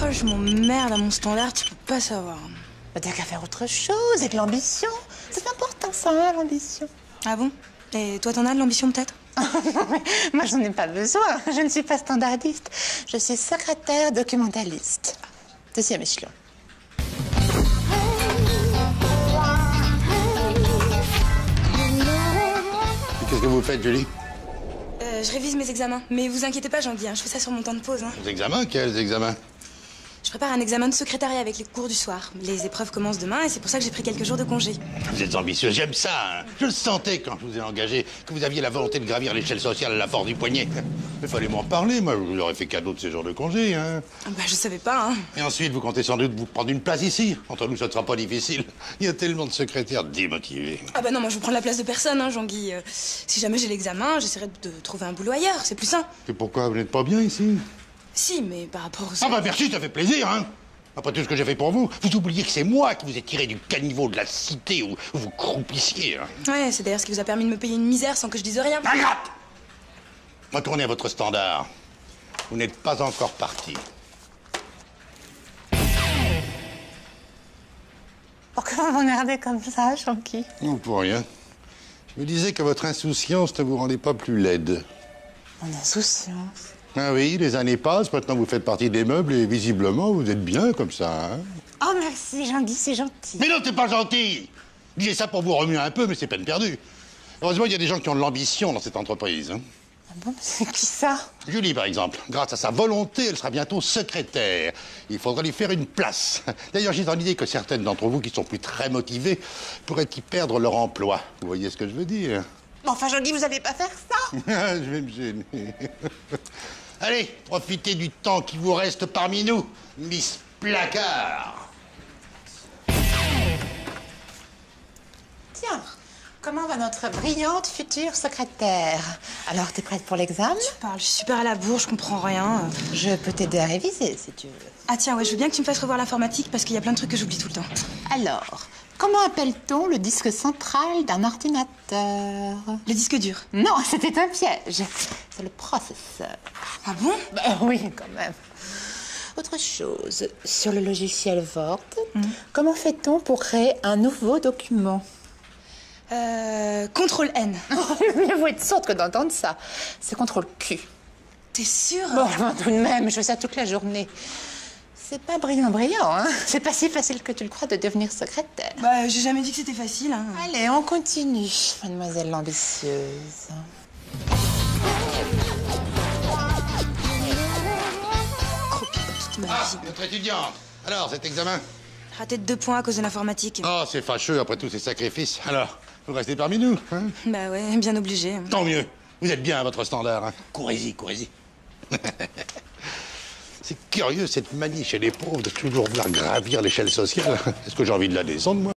Oh, je m'emmerde à mon standard, tu peux pas savoir. Bah, t'as qu'à faire autre chose, et de l'ambition. C'est important, ça, hein, l'ambition. Ah bon? Et toi, t'en as de l'ambition, peut-être? Non, mais moi, j'en ai pas besoin. Je ne suis pas standardiste. Je suis secrétaire documentaliste. Deuxième échelon. Qu'est-ce que vous faites, Julie? Je révise mes examens. Mais vous inquiétez pas, Jean-Guy, hein, je fais ça sur mon temps de pause. Hein. Les examens? Quels examens? Je prépare un examen de secrétariat avec les cours du soir. Les épreuves commencent demain et c'est pour ça que j'ai pris quelques jours de congé. Vous êtes ambitieuse, j'aime ça. Hein. Je le sentais quand je vous ai engagé, que vous aviez la volonté de gravir l'échelle sociale à la force du poignet. Il fallait m'en parler, moi, je vous aurais fait cadeau de ces jours de congé. Hein. Bah, je savais pas, hein. Et ensuite, vous comptez sans doute vous prendre une place ici. Entre nous, ça ne sera pas difficile. Il y a tellement de secrétaires démotivés. Ah bah non, moi je veux prendre la place de personne, hein, Jean-Guy. Si jamais j'ai l'examen, j'essaierai de trouver un boulot ailleurs, c'est plus sain. Et pourquoi vous n'êtes pas bien ici? Si, mais par rapport aux... Ah bah merci, ça fait plaisir, hein. Après tout ce que j'ai fait pour vous, vous oubliez que c'est moi qui vous ai tiré du caniveau de la cité où vous croupissiez. Hein. Ouais, c'est d'ailleurs ce qui vous a permis de me payer une misère sans que je dise rien. Pas grave. Retournez à votre standard. Vous n'êtes pas encore parti. Pourquoi vous m'emmerdez comme ça, Jean-Guy? Non, pour rien. Je me disais que votre insouciance ne vous rendait pas plus laide. Mon insouciance. Ah oui, les années passent, maintenant vous faites partie des meubles et visiblement vous êtes bien comme ça. Hein. Oh, merci, Jean-Guy, c'est gentil. Mais non, c'est pas gentil. Je disais ça pour vous remuer un peu, mais c'est peine perdue. Heureusement, il y a des gens qui ont de l'ambition dans cette entreprise. Hein. Ah bon, mais c'est qui ça? Julie, par exemple. Grâce à sa volonté, elle sera bientôt secrétaire. Il faudra lui faire une place. D'ailleurs, j'ai dans l'idée que certaines d'entre vous qui sont plus très motivées pourraient y perdre leur emploi. Vous voyez ce que je veux dire? Bon, enfin, Jean-Guy, vous allez pas faire ça? Je vais me gêner. Allez, profitez du temps qui vous reste parmi nous, Miss Placard. Tiens, comment va notre brillante future secrétaire? Alors, t'es prête pour l'examen? Tu parles, je suis super à la bourre, je comprends rien. Je peux t'aider à réviser, si tu veux. Ah tiens, ouais, je veux bien que tu me fasses revoir l'informatique parce qu'il y a plein de trucs que j'oublie tout le temps. Alors, comment appelle-t-on le disque central d'un ordinateur? Le disque dur. Non, c'était un piège. C'est le processeur. Ah bon? Ben oui, quand même. Autre chose, sur le logiciel Word, comment fait-on pour créer un nouveau document? Contrôle N. Mieux vaut être sourde que d'entendre ça. C'est contrôle Q. T'es sûre? Bon, tout de même, je fais ça toute la journée. C'est pas brillant, hein. C'est pas si facile que tu le crois de devenir secrétaire. Bah, j'ai jamais dit que c'était facile, hein. Allez, on continue, mademoiselle l'ambitieuse. Cropie toute ma Ah, vie. notre étudiante. Alors, cet examen? Raté de 2 points à cause de l'informatique. Oh, c'est fâcheux après tous ces sacrifices. Alors, vous restez parmi nous, hein? Bah ouais, bien obligé. Tant mieux. Vous êtes bien à votre standard, hein? Courez-y, courez-y. C'est curieux, cette manie chez les pauvres de toujours vouloir gravir l'échelle sociale. Est-ce que j'ai envie de la descendre, moi?